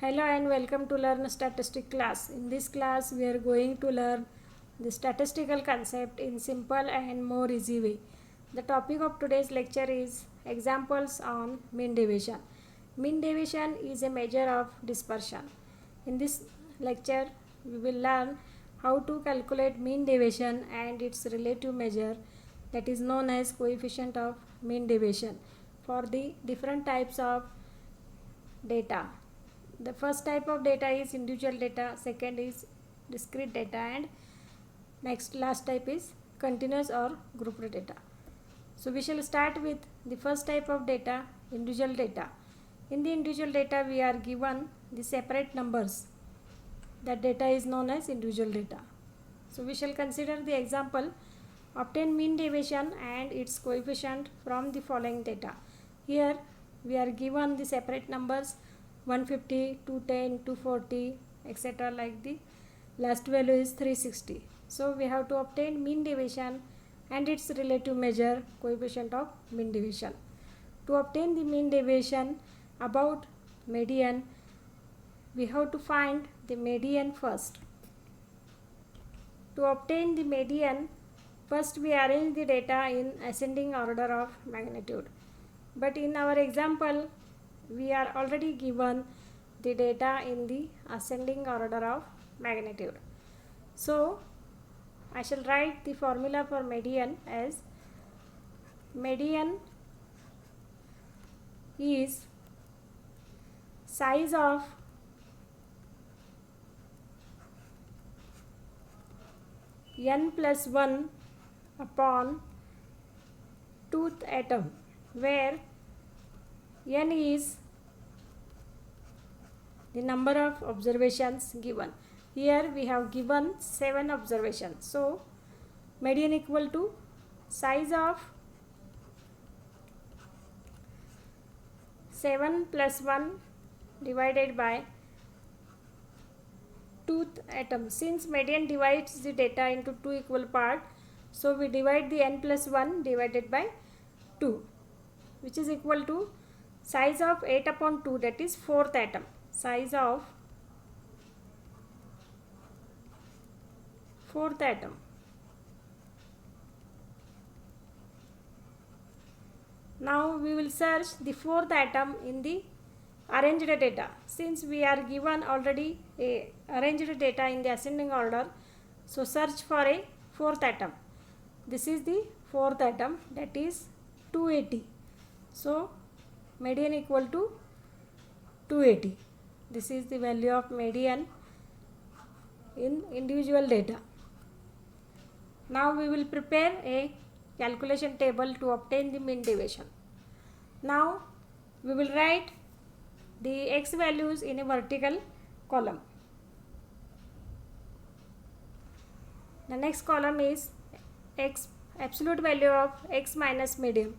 Hello and welcome to Learn Statistics class. In this class we are going to learn the statistical concept in simple and more easy way. The topic of today's lecture is examples on mean deviation. Mean deviation is a measure of dispersion. In this lecture we will learn how to calculate mean deviation and its relative measure, that is known as coefficient of mean deviation, for the different types of data. The first type of data is individual data, second is discrete data, and last type is continuous or grouped data. So we shall start with the first type of data, individual data. In the individual data we are given the separate numbers. That data is known as individual data. So we shall consider the example: obtain mean deviation and its coefficient from the following data. Here we are given the separate numbers 150, 210, 240, etc. Like the last value is 360. So we have to obtain mean deviation and its relative measure, coefficient of mean deviation. To obtain the mean deviation about median, we have to find the median first. To obtain the median, first we arrange the data in ascending order of magnitude. But in our example, we are already given the data in the ascending order of magnitude. So I shall write the formula for median as median is size of n plus 1 upon tooth atom, where n is the number of observations given. Here we have given 7 observations. So median equal to size of 7 plus 1 divided by tooth atom. Since median divides the data into two equal parts, so we divide the n plus 1 divided by 2, which is equal to size of 8 upon 2, that is fourth atom. Size of fourth atom. Now we will search the fourth atom in the arranged data. Since we are given already a arranged data in the ascending order, so search for a fourth atom. This is the fourth atom, that is 280. So median equal to 280. This is the value of median in individual data. Now we will prepare a calculation table to obtain the mean deviation. Now we will write the x values in a vertical column. The next column is x, absolute value of x minus median.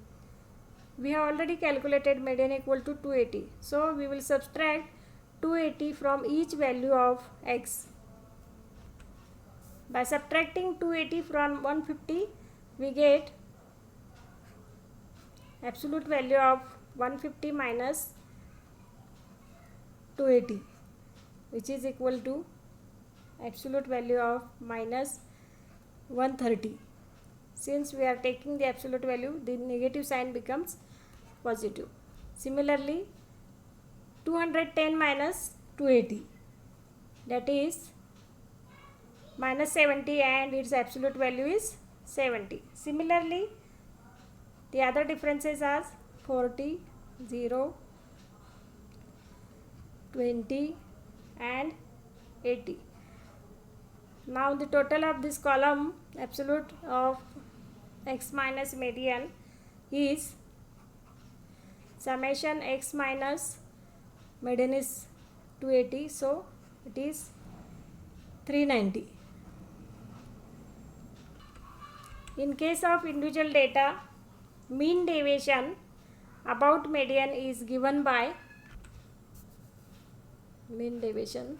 We have already calculated median equal to 280. So we will subtract 280 from each value of x. By subtracting 280 from 150, we get absolute value of 150 minus 280, which is equal to absolute value of minus 130. Since we are taking the absolute value, the negative sign becomes positive. Similarly, 210 minus 280, that is minus 70, and its absolute value is 70. Similarly, the other differences are 40, 0, 20 and 80. Now the total of this column, absolute of x minus median, is summation x minus median is 280, so it is 390. In case of individual data, mean deviation about median is given by mean deviation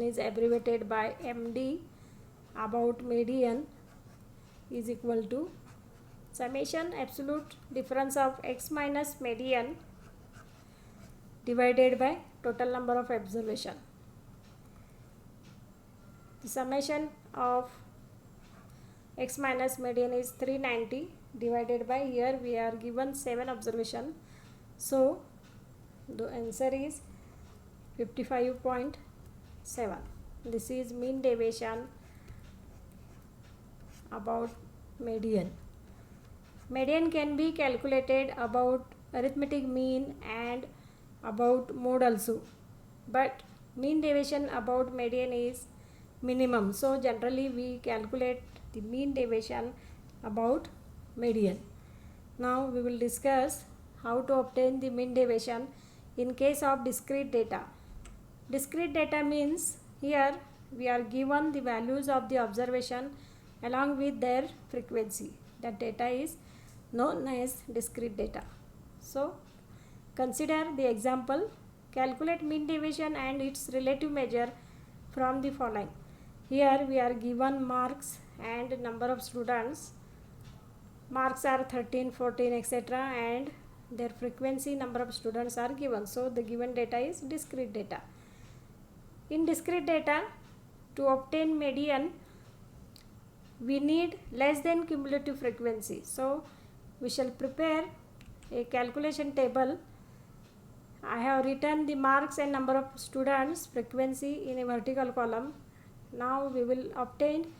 is abbreviated by MD about median is equal to summation absolute difference of x minus median divided by total number of observation. The summation of x minus median is 390 divided by, here we are given 7 observation, so the answer is 55.7. This is mean deviation about median. Median can be calculated about arithmetic mean and about mode also, but mean deviation about median is minimum, so generally we calculate the mean deviation about median. Now we will discuss how to obtain the mean deviation in case of discrete data. Discrete data means here we are given the values of the observation along with their frequency. That data is known as discrete data. So consider the example. Calculate mean deviation and its relative measure from the following. Here we are given marks and number of students. Marks are 13, 14, etc. and their frequency, number of students are given. So the given data is discrete data. In discrete data, to obtain median, we need less than cumulative frequency. So we shall prepare a calculation table. I have written the marks and number of students, frequency in a vertical column. Now we will obtain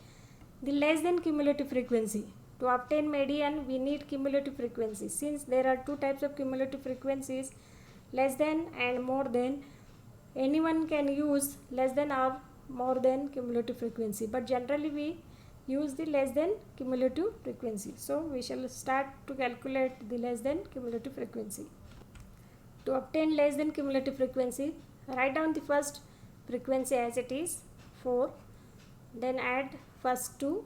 the less than cumulative frequency. To obtain median, we need cumulative frequency. Since there are two types of cumulative frequencies, less than and more than, anyone can use less than or more than cumulative frequency, but generally we use the less than cumulative frequency. So we shall start to calculate the less than cumulative frequency. To obtain less than cumulative frequency, write down the first frequency as it is 4, then add first 2,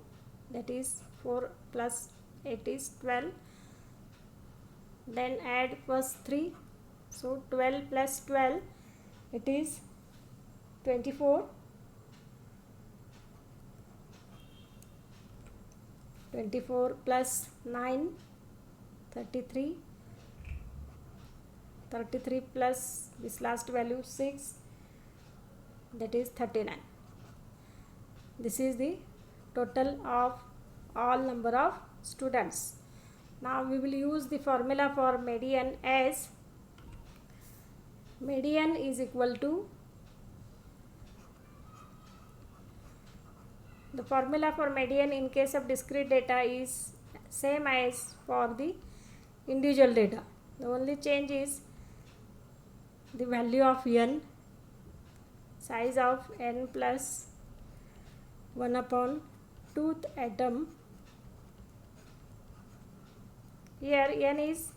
that is 4 plus 8 is 12, then add first 3, so 12 plus 12 it is 24, 24 plus 9 33, 33 plus this last value 6, that is 39. This is the total of all number of students. Now we will use the formula for median as median is equal to, the formula for median in case of discrete data is same as for the individual data. The only change is the value of n, size of n plus 1 upon 2th atom. Here n is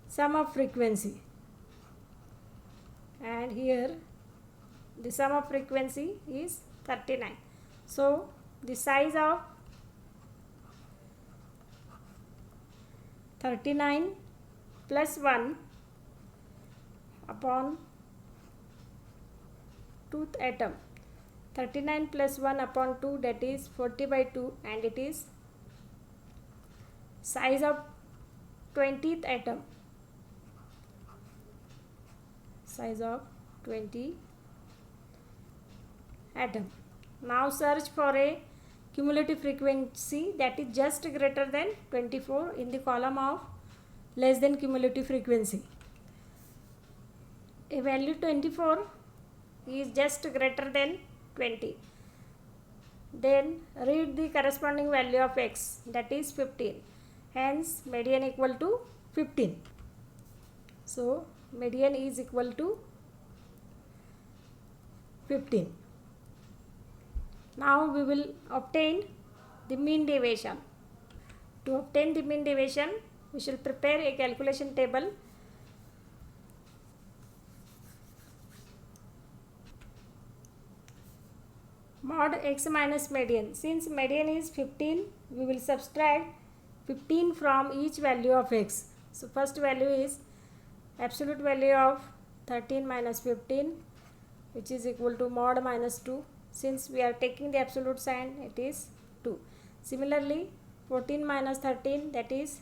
sum of frequency and here the sum of frequency is 39. So the size of 39 plus 1 upon 2th atom, 39 plus 1 upon 2, that is 40 by 2, and it is size of 20th atom, size of 20 atom. Now search for a cumulative frequency that is just greater than 24 in the column of less than cumulative frequency. A value 24 is just greater than 20. Then read the corresponding value of x, that is 15. Hence median equal to 15. So median is equal to 15. Now we will obtain the mean deviation. To obtain the mean deviation, we shall prepare a calculation table. Mod x minus median. Since median is 15, we will subtract 15 from each value of x. So first value is absolute value of 13 minus 15, which is equal to mod minus 2. Since we are taking the absolute sign, it is 2. Similarly, 14 minus 13, that is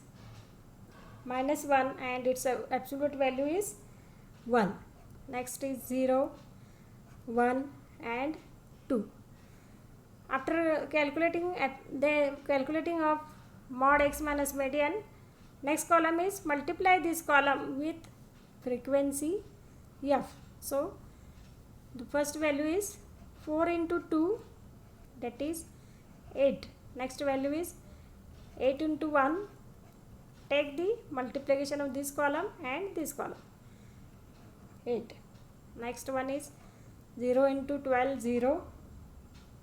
minus 1, and its absolute value is 1. next is 0, 1 and 2. After calculating of mod x minus median, next column is multiply this column with frequency f. So the first value is 4 into 2, that is 8. Next value is 8 into 1. Take the multiplication of this column and this column, 8. Next one is 0 into 12, 0.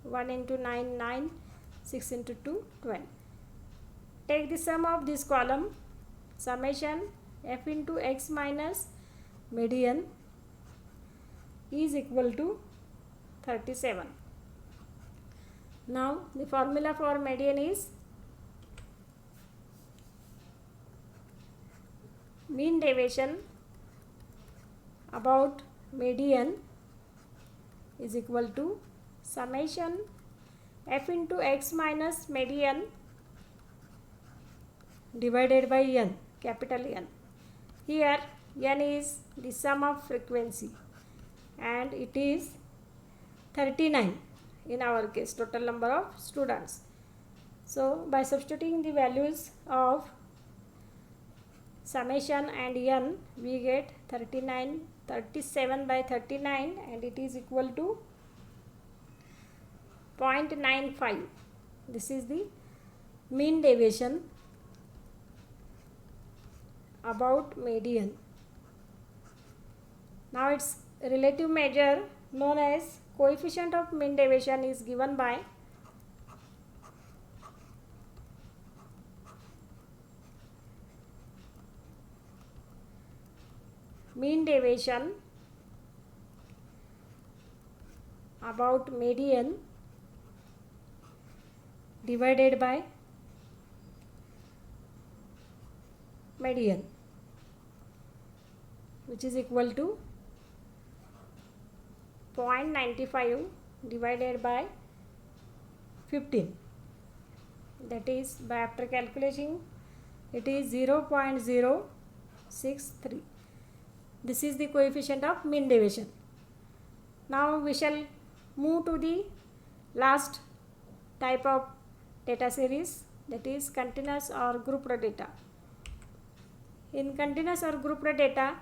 1 into 9, 9. 6 into 2, 12. Take the sum of this column, summation f into x minus median is equal to 37. Now the formula for median is mean deviation about median is equal to summation f into x minus median divided by n, capital N. Here n is the sum of frequency and it is 39 in our case, total number of students. So by substituting the values of summation and n, we get 37 by 39 and it is equal to 0.95. This is the mean deviation about median. Now its relative measure known as coefficient of mean deviation is given by mean deviation about median divided by median, which is equal to 0.95 divided by 15. That is, by after calculating, it is 0.063. This is the coefficient of mean deviation. Now we shall move to the last type of data series, that is continuous or grouped data. In continuous or grouped data,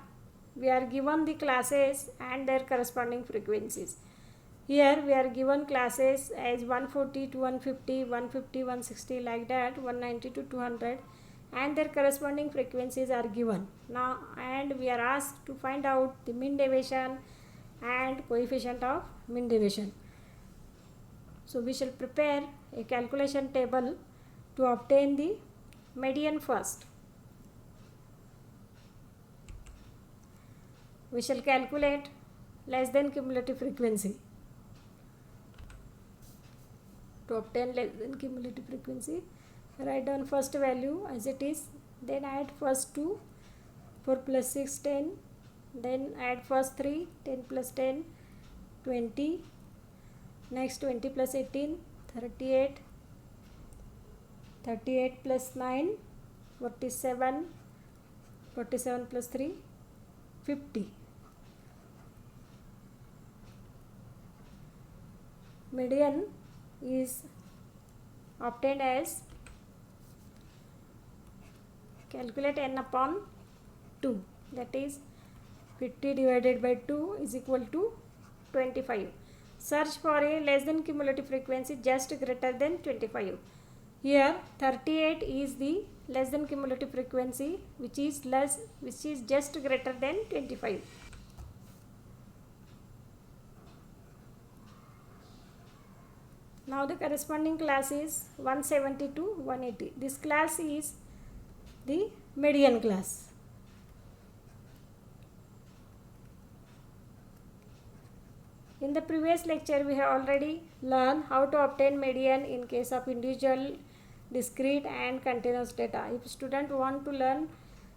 we are given the classes and their corresponding frequencies. Here we are given classes as 140 to 150, 150, 160 like that, 190 to 200, and their corresponding frequencies are given. Now and we are asked to find out the mean deviation and coefficient of mean deviation. So we shall prepare a calculation table to obtain the median first. We shall calculate less than cumulative frequency. To obtain less than cumulative frequency, write down first value as it is, then add first 2, 4 plus 6, 10, then add first 3, 10 plus 10, 20, next 20 plus 18, 38, 38 plus 9, 47, 47 plus 3, 50. Median is obtained as calculate n upon 2, that is 50 divided by 2 is equal to 25. Search for a less than cumulative frequency just greater than 25. Here 38 is the less than cumulative frequency which is just greater than 25. Now the corresponding class is 170 to 180. This class is the median class. In the previous lecture, we have already learned how to obtain median in case of individual, discrete and continuous data. If student want to learn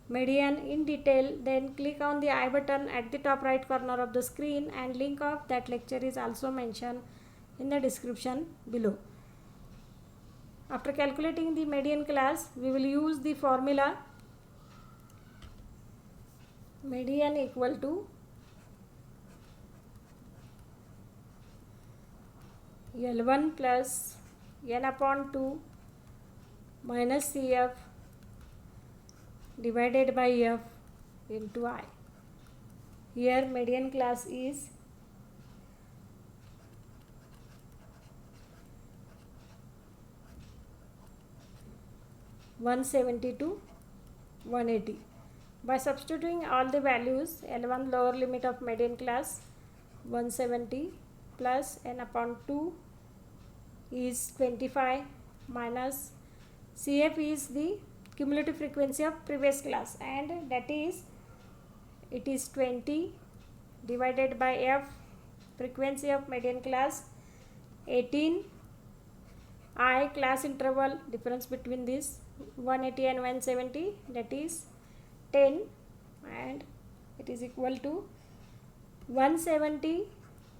median in detail, then click on the I button at the top right corner of the screen and link of that lecture is also mentioned in the description below. After calculating the median class, we will use the formula median equal to L1 plus n upon 2 minus Cf divided by f into I. Here median class is 170 to 180. By substituting all the values, L1 lower limit of median class 170 plus n upon 2 is 25 minus Cf is the cumulative frequency of previous class, and that is, it is 20 divided by f frequency of median class 18 I class interval difference between this 180 and 170, that is 10, and it is equal to 170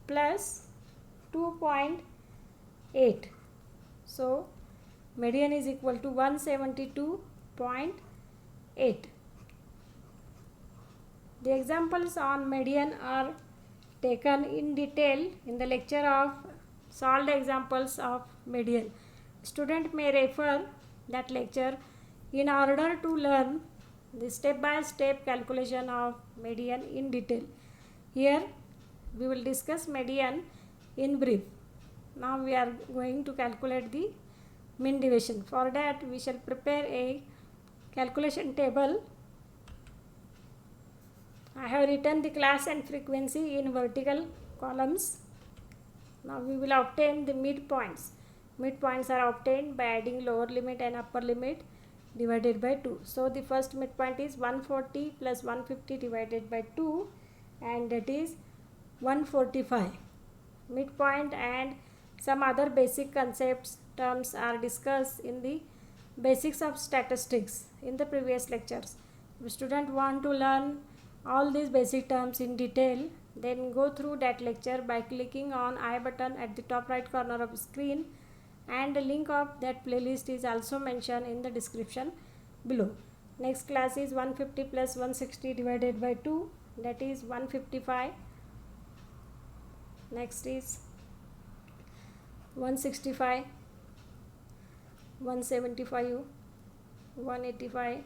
plus 2.8. So median is equal to 172.8. The examples on median are taken in detail in the lecture of solved examples of median. Student may refer that lecture in order to learn the step-by-step calculation of median in detail. Here we will discuss median in brief. Now we are going to calculate the mean deviation. For that we shall prepare a calculation table. I have written the class and frequency in vertical columns. Now we will obtain the midpoints. Midpoints are obtained by adding lower limit and upper limit divided by 2. So the first midpoint is 140 plus 150 divided by 2, and that is 145. Midpoint and some other basic concepts terms are discussed in the basics of statistics in the previous lectures. If student want to learn all these basic terms in detail, then go through that lecture by clicking on I button at the top right corner of the screen, and the link of that playlist is also mentioned in the description below. Next class is 150 plus 160 divided by 2, that is 155. Next is 165, 175, 185,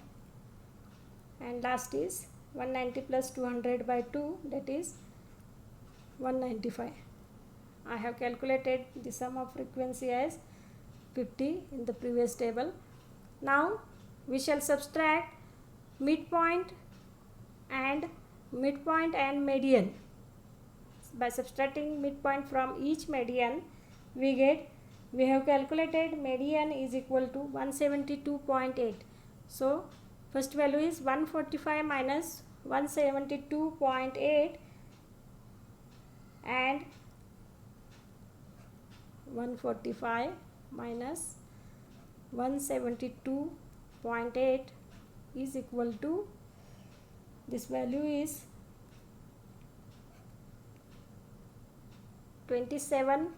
and last is 190 plus 200 by 2, that is 195. I have calculated the sum of frequency as 50 in the previous table. Now we shall subtract midpoint and median. By subtracting midpoint from each median, we have calculated median is equal to 172.8. So first value is 145 minus 172.8, and 145 minus 172.8 is equal to, this value is 27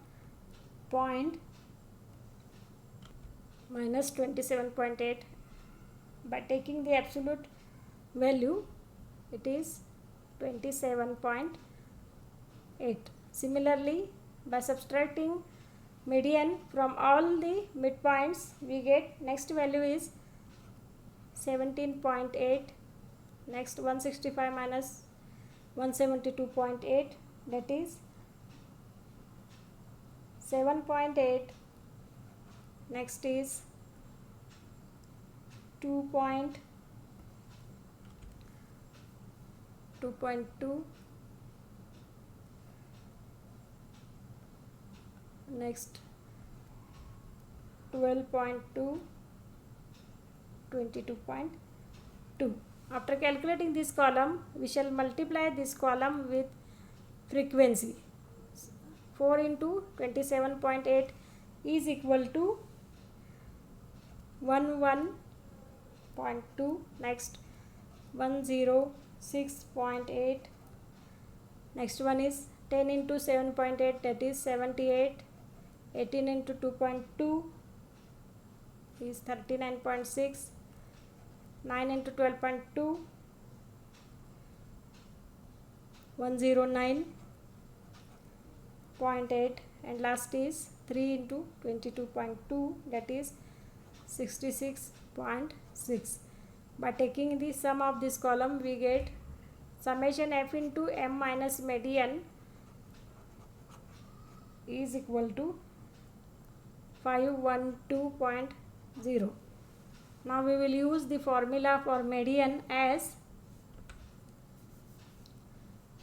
minus 27.8. By taking the absolute value, it is 27.8. Similarly, by subtracting median from all the midpoints, we get next value is 17.8. Next 165 minus 172.8, that is 7.8. Next is 2.2. Next 12.2, 22.2. After calculating this column, we shall multiply this column with frequency. 4 into 27.8 is equal to 11.2. Next 106.8. Next one is 10 into 7.8, that is 78. 18 into 2.2 is 39.6. 9 into 12.2, 109.8, and last is 3 into 22.2, that is 66.6. By taking the sum of this column, we get summation f into m minus median is equal to 512.0. Now we will use the formula for median as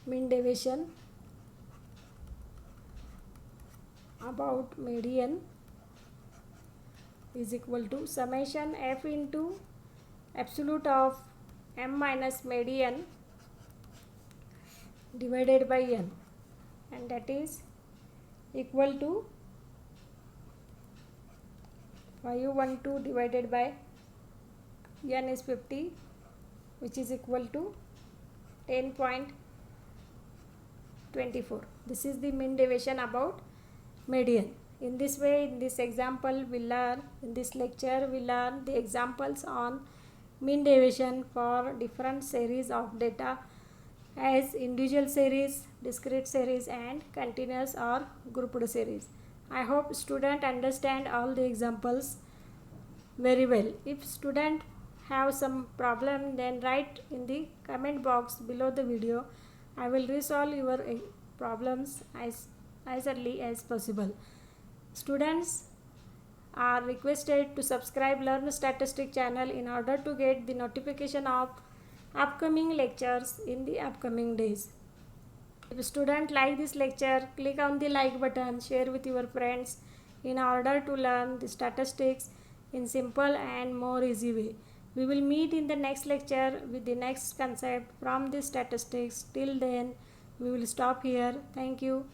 mean deviation about median is equal to summation f into absolute of m minus median divided by n, and that is equal to 512 divided by n is 50, which is equal to 10.24. This is the mean deviation about median. In this way, in this example, in this lecture, we learn the examples on mean deviation for different series of data as individual series, discrete series, and continuous or grouped series. I hope student understand all the examples very well. If student have some problem, then write in the comment box below the video. I will resolve your problems as early as possible. Students are requested to subscribe Learn Statistics channel in order to get the notification of upcoming lectures in the upcoming days. If student like this lecture, click on the like button, share with your friends in order to learn the statistics in simple and more easy way. We will meet in the next lecture with the next concept from the statistics. Till then, we will stop here. Thank you.